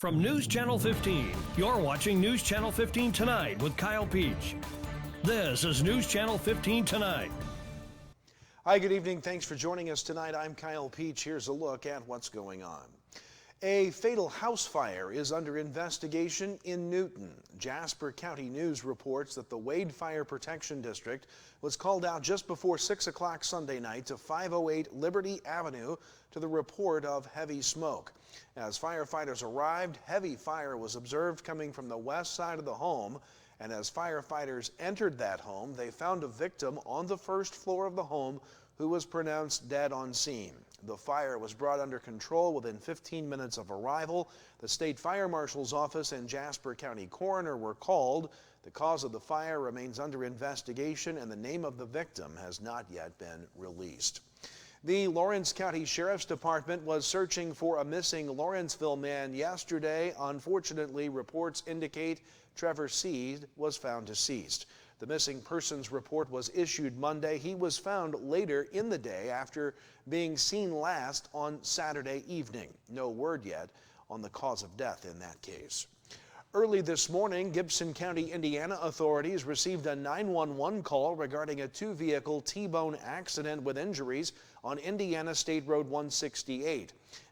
From News Channel 15, you're watching News Channel 15 Tonight with Kyle Peach. This is News Channel 15 Tonight. Hi, good evening. Thanks for joining us tonight. I'm Kyle Peach. Here's a look at what's going on. A fatal house fire is under investigation in Newton. Jasper County News reports that the Wade Fire Protection District was called out just before 6 o'clock Sunday night to 508 Liberty Avenue to the report of heavy smoke. As firefighters arrived, heavy fire was observed coming from the west side of the home, and as firefighters entered that home, they found a victim on the first floor of the home who was pronounced dead on scene. The fire was brought under control within 15 minutes of arrival. The state fire marshal's office and Jasper County coroner were called. The cause of the fire remains under investigation, and the name of the victim has not yet been released. The Lawrence County Sheriff's Department was searching for a missing Lawrenceville man yesterday. Unfortunately, reports indicate Trevor Seed was found deceased. The missing persons report was issued Monday. He was found later in the day after being seen last on Saturday evening. No word yet on the cause of death in that case. Early this morning, Gibson County, Indiana authorities received a 911 call regarding a two-vehicle T-bone accident with injuries on Indiana State Road 168.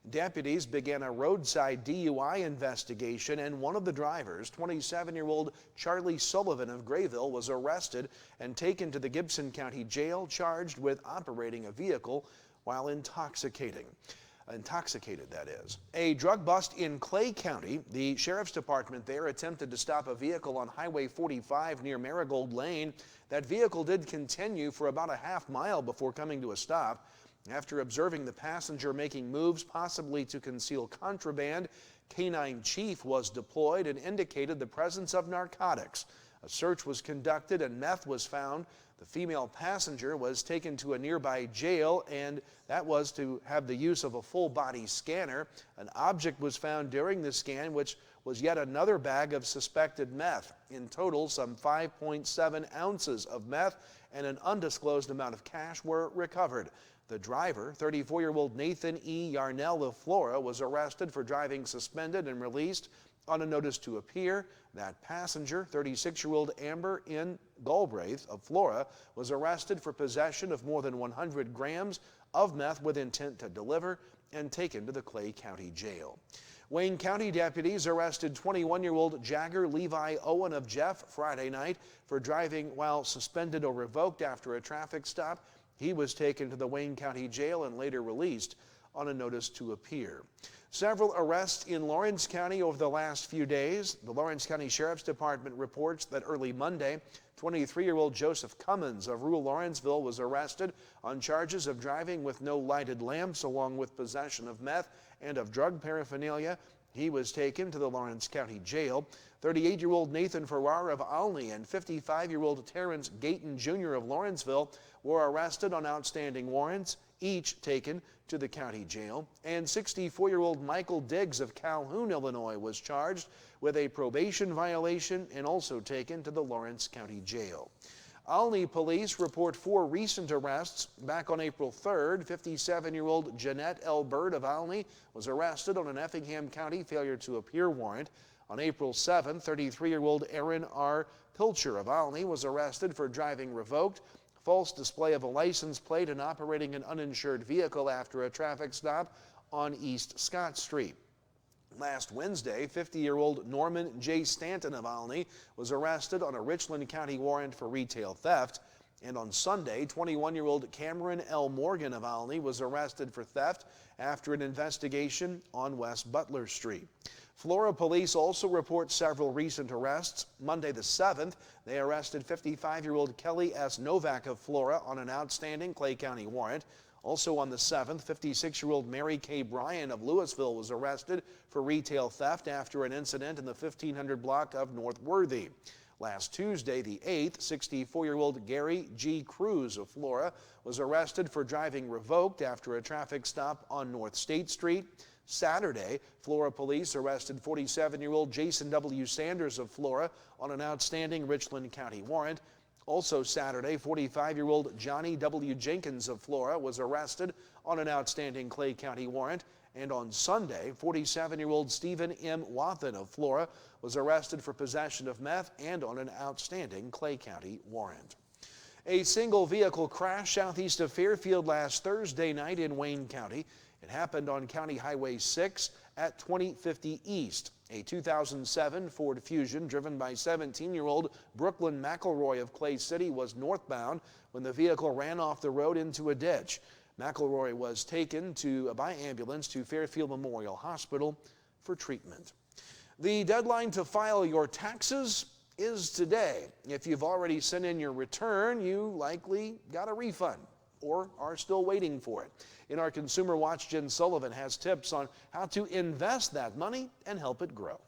Deputies began a roadside DUI investigation, and one of the drivers, 27-year-old Charlie Sullivan of Grayville, was arrested and taken to the Gibson County Jail, charged with operating a vehicle while intoxicated, that is. A drug bust in Clay County. The Sheriff's Department there attempted to stop a vehicle on Highway 45 near Marigold Lane. That vehicle did continue for about a half mile before coming to a stop. After observing the passenger making moves possibly to conceal contraband, K-9 Chief was deployed and indicated the presence of narcotics. A search was conducted and meth was found. The female passenger was taken to a nearby jail, and that was to have the use of a full-body scanner. An object was found during the scan, which was yet another bag of suspected meth. In total, some 5.7 ounces of meth and an undisclosed amount of cash were recovered. The driver, 34-year-old Nathan E. Yarnell of Flora, was arrested for driving suspended and released on a notice to appear. That passenger, 36-year-old Amber N. Galbraith of Flora, was arrested for possession of more than 100 grams of meth with intent to deliver and taken to the Clay County Jail. Wayne County deputies arrested 21-year-old Jagger Levi Owen of Jeff Friday night for driving while suspended or revoked after a traffic stop. He was taken to the Wayne County Jail and later released on a notice to appear. Several arrests in Lawrence County over the last few days. The Lawrence County Sheriff's Department reports that early Monday, 23-year-old Joseph Cummins of rural Lawrenceville was arrested on charges of driving with no lighted lamps, along with possession of meth and of drug paraphernalia. He was taken to the Lawrence County Jail. 38-year-old Nathan Farrar of Alney and 55-year-old Terrence Gayton Jr. of Lawrenceville were arrested on outstanding warrants, each taken to the county jail. And 64-year-old Michael Diggs of Calhoun, Illinois, was charged with a probation violation and also taken to the Lawrence County Jail. Alney police report 4 recent arrests. Back on April 3rd, 57-year-old Jeanette L. Bird of Alney was arrested on an Effingham County failure to appear warrant. On April 7th, 33-year-old Aaron R. Pilcher of Alney was arrested for driving revoked, false display of a license plate, and operating an uninsured vehicle after a traffic stop on East Scott Street. Last Wednesday, 50-year-old Norman J. Stanton of Alney was arrested on a Richland County warrant for retail theft. And on Sunday, 21-year-old Cameron L. Morgan of Alney was arrested for theft after an investigation on West Butler Street. Flora police also report several recent arrests. Monday the 7th, they arrested 55-year-old Kelly S. Novak of Flora on an outstanding Clay County warrant. Also on the 7th, 56-year-old Mary K. Bryan of Louisville was arrested for retail theft after an incident in the 1500 block of North Worthy. Last Tuesday, the 8th, 64-year-old Gary G. Cruz of Flora was arrested for driving revoked after a traffic stop on North State Street. Saturday, Flora police arrested 47-year-old Jason W. Sanders of Flora on an outstanding Richland County warrant. Also Saturday, 45-year-old Johnny W. Jenkins of Flora was arrested on an outstanding Clay County warrant And on Sunday, 47-year-old Stephen M. Wathen of Flora was arrested for possession of meth and on an outstanding Clay County warrant. A single vehicle crash southeast of Fairfield last Thursday night in Wayne County. It happened on County Highway 6 at 2050 East. A 2007 Ford Fusion driven by 17-year-old Brooklyn McElroy of Clay City was northbound when the vehicle ran off the road into a ditch. McElroy was taken by ambulance to Fairfield Memorial Hospital for treatment. The deadline to file your taxes is today. If you've already sent in your return, you likely got a refund or are still waiting for it. In our Consumer Watch, Jen Sullivan has tips on how to invest that money and help it grow.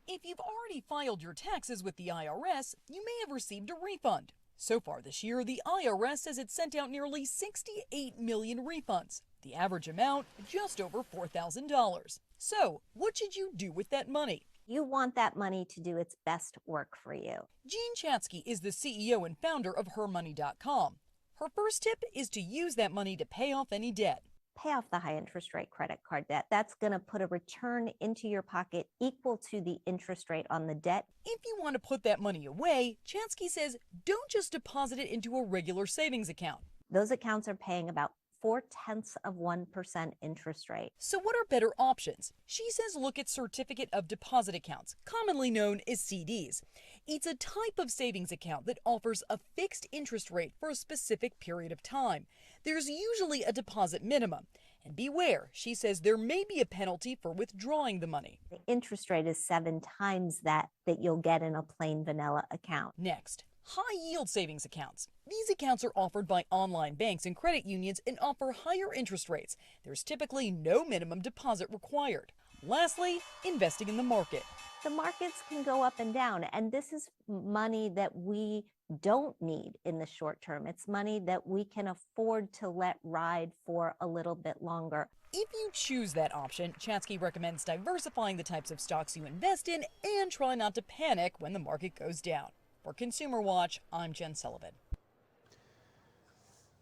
If you've already filed your taxes with the IRS, you may have received a refund. So far this year, the IRS says it sent out nearly 68 million refunds. The average amount, just over $4,000. So, what should you do with that money? You want that money to do its best work for you. Jean Chatzky is the CEO and founder of HerMoney.com. Her first tip is to use that money to pay off any debt. Pay off the high interest rate credit card debt. That's going to put a return into your pocket equal to the interest rate on the debt. If you want to put that money away, Chatzky says don't just deposit it into a regular savings account. Those accounts are paying about 0.4% interest rate. So what are better options? She says look at certificate of deposit accounts, commonly known as CDs. It's a type of savings account that offers a fixed interest rate for a specific period of time. There's usually a deposit minimum. And beware, she says there may be a penalty for withdrawing the money. The interest rate is 7 times that you'll get in a plain vanilla account. Next, high-yield savings accounts. These accounts are offered by online banks and credit unions and offer higher interest rates. There's typically no minimum deposit required. Lastly, investing in the market. The markets can go up and down, and this is money that we don't need in the short term. It's money that we can afford to let ride for a little bit longer. If you choose that option, Chatzky recommends diversifying the types of stocks you invest in and try not to panic when the market goes down. For Consumer Watch, I'm Jen Sullivan.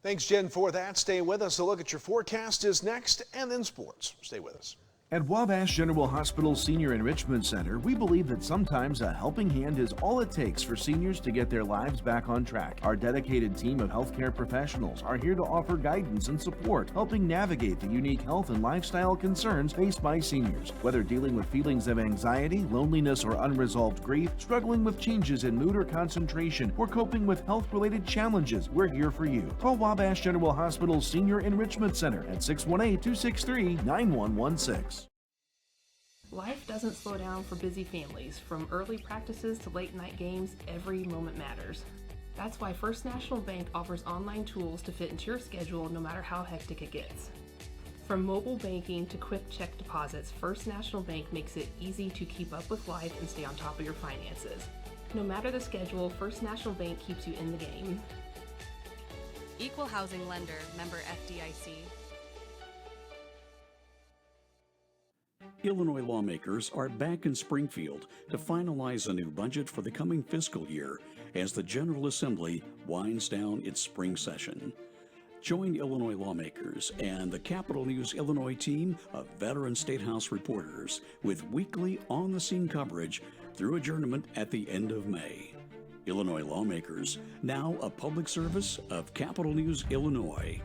Thanks, Jen, for that. Stay with us. A look at your forecast is next, and then sports. Stay with us. At Wabash General Hospital Senior Enrichment Center, we believe that sometimes a helping hand is all it takes for seniors to get their lives back on track. Our dedicated team of healthcare professionals are here to offer guidance and support, helping navigate the unique health and lifestyle concerns faced by seniors. Whether dealing with feelings of anxiety, loneliness, or unresolved grief, struggling with changes in mood or concentration, or coping with health-related challenges, we're here for you. Call Wabash General Hospital Senior Enrichment Center at 618-263-9116. Life doesn't slow down for busy families. From early practices to late night games, every moment matters. That's why First National Bank offers online tools to fit into your schedule no matter how hectic it gets. From mobile banking to quick check deposits, First National Bank makes it easy to keep up with life and stay on top of your finances. No matter the schedule, First National Bank keeps you in the game. Equal housing lender, member FDIC. Illinois lawmakers are back in Springfield to finalize a new budget for the coming fiscal year as the General Assembly winds down its spring session. Join Illinois lawmakers and the Capital News Illinois team of veteran State House reporters with weekly on-the-scene coverage through adjournment at the end of May. Illinois lawmakers, now a public service of Capital News Illinois.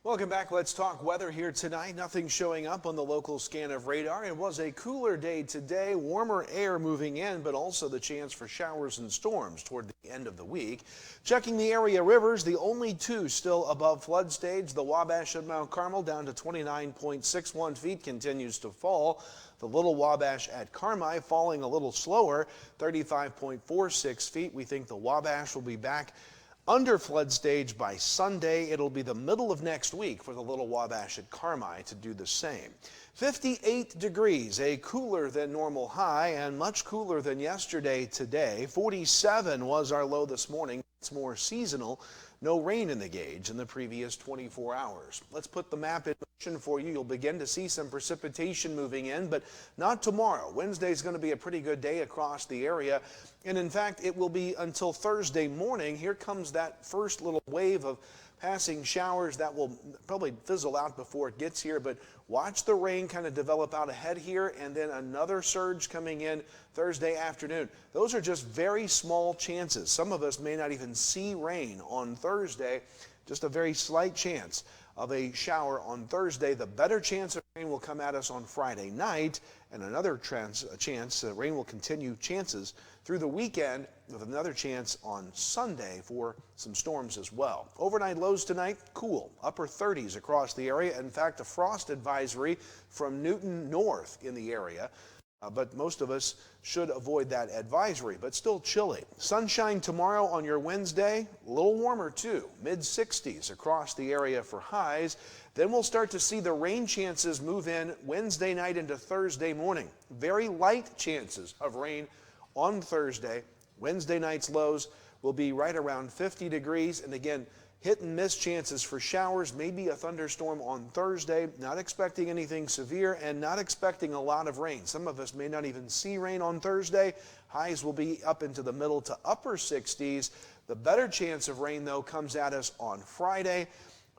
Welcome back. Let's talk weather here tonight. Nothing showing up on the local scan of radar. It was a cooler day today, warmer air moving in, but also the chance for showers and storms toward the end of the week. Checking the area rivers, the only 2 still above flood stage. The Wabash at Mount Carmel down to 29.61 feet continues to fall. The Little Wabash at Carmi falling a little slower, 35.46 feet. We think the Wabash will be back under flood stage by Sunday. It'll be the middle of next week for the Little Wabash at Carmi to do the same. 58 degrees, a cooler than normal high and much cooler than yesterday today. 47 was our low this morning. It's more seasonal. No rain in the gauge in the previous 24 hours. Let's put the map in motion for you. You'll begin to see some precipitation moving in, but not tomorrow. Wednesday is going to be a pretty good day across the area. And in fact, it will be until Thursday morning. Here comes that first little wave of passing showers that will probably fizzle out before it gets here, but watch the rain kind of develop out ahead here, and then another surge coming in Thursday afternoon. Those are just very small chances. Some of us may not even see rain on Thursday, just a very slight chance of a shower on Thursday. The better chance of rain will come at us on Friday night, and another chance rain will continue chances through the weekend, with another chance on Sunday for some storms as well. Overnight lows tonight, cool, upper 30s across the area. In fact, a frost advisory from Newton north in the area. But most of us should avoid that advisory, but still chilly. Sunshine tomorrow on your Wednesday, a little warmer too, mid-60s across the area for highs. Then we'll start to see the rain chances move in Wednesday night into Thursday morning. Very light chances of rain on Thursday. Wednesday night's lows will be right around 50 degrees. And again, hit and miss chances for showers, maybe a thunderstorm on Thursday. Not expecting anything severe and not expecting a lot of rain. Some of us may not even see rain on Thursday. Highs will be up into the middle to upper 60s. The better chance of rain, though, comes at us on Friday.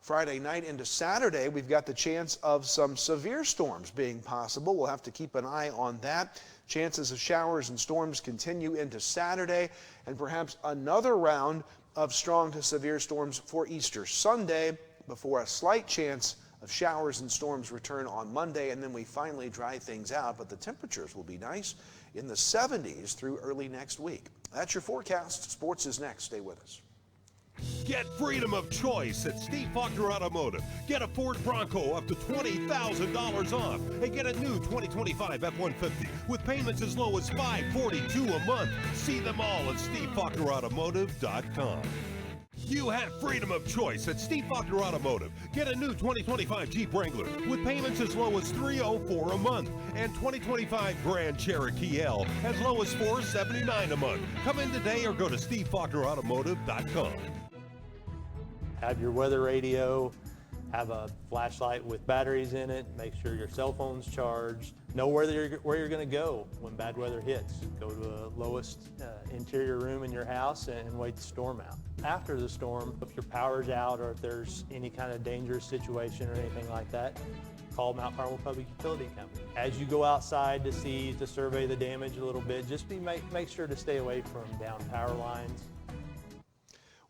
Friday night into Saturday, we've got the chance of some severe storms being possible. We'll have to keep an eye on that. Chances of showers and storms continue into Saturday, and perhaps another round of strong to severe storms for Easter Sunday before a slight chance of showers and storms return on Monday, and then we finally dry things out. But the temperatures will be nice in the 70s through early next week. That's your forecast. Sports is next. Stay with us. Get freedom of choice at Steve Faulkner Automotive. Get a Ford Bronco up to $20,000 off and get a new 2025 F-150 with payments as low as $542 a month. See them all at SteveFaulknerAutomotive.com. You have freedom of choice at Steve Faulkner Automotive. Get a new 2025 Jeep Wrangler with payments as low as $304 a month and 2025 Grand Cherokee L as low as $479 a month. Come in today or go to SteveFaulknerAutomotive.com. Have your weather radio, have a flashlight with batteries in it, make sure your cell phone's charged, know where you're going to go when bad weather hits. Go to the lowest interior room in your house and wait the storm out. After the storm, if your power's out or if there's any kind of dangerous situation or anything like that, call Mount Carmel Public Utility Company. As you go outside to survey the damage a little bit, just make sure to stay away from down power lines.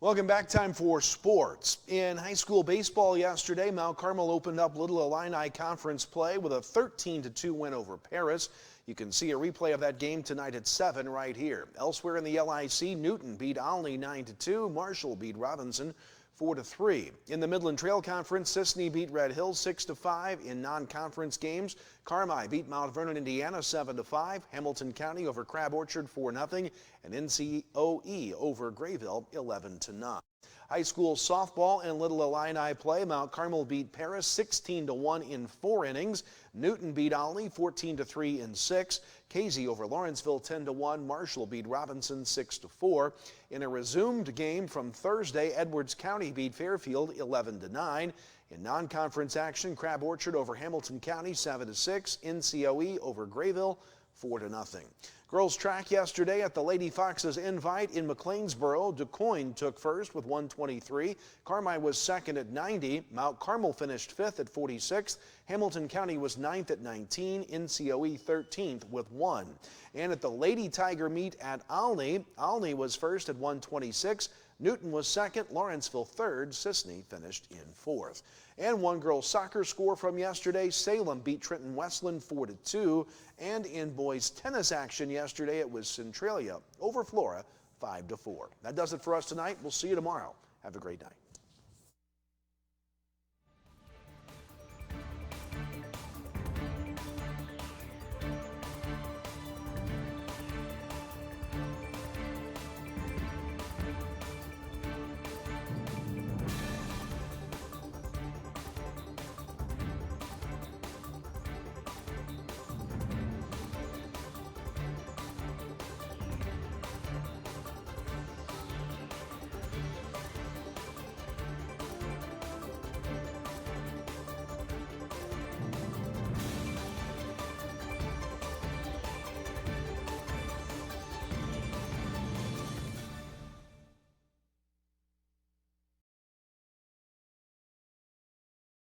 Welcome back. Time for sports. In high school baseball yesterday, Mount Carmel opened up Little Illini Conference play with a 13-2 win over Paris. You can see a replay of that game tonight at 7 right here. Elsewhere in the LIC, Newton beat Olney 9-2. Marshall beat Robinson 4-3. In the Midland Trail Conference, Sisney beat Red Hills 6-5. In non-conference games, Carmi beat Mount Vernon, Indiana 7-5. Hamilton County over Crab Orchard 4-0. And NCOE over Grayville 11-9. High school softball and Little Illini play. Mount Carmel beat Paris 16-1 in 4 innings. Newton beat Olney 14-3 in 6. Casey over Lawrenceville 10-1. Marshall beat Robinson 6-4. In a resumed game from Thursday, Edwards County beat Fairfield 11-9. In non-conference action, Crab Orchard over Hamilton County 7-6. NCOE over Grayville 4-0. Girls track yesterday at the Lady Foxes Invite in McLeansboro. DuQuoin took first with 123. Carmi was second at 90. Mount Carmel finished 5th at 46. Hamilton County was 9th at 19. NCOE 13th with 1. And at the Lady Tiger meet at Olney, Olney was first at 126. Newton was second, Lawrenceville third, Sisney finished in 4th. And one girls soccer score from yesterday, Salem beat Trenton Westland 4-2. And in boys tennis action yesterday, it was Centralia over Flora 5-4. That does it for us tonight. We'll see you tomorrow. Have a great night.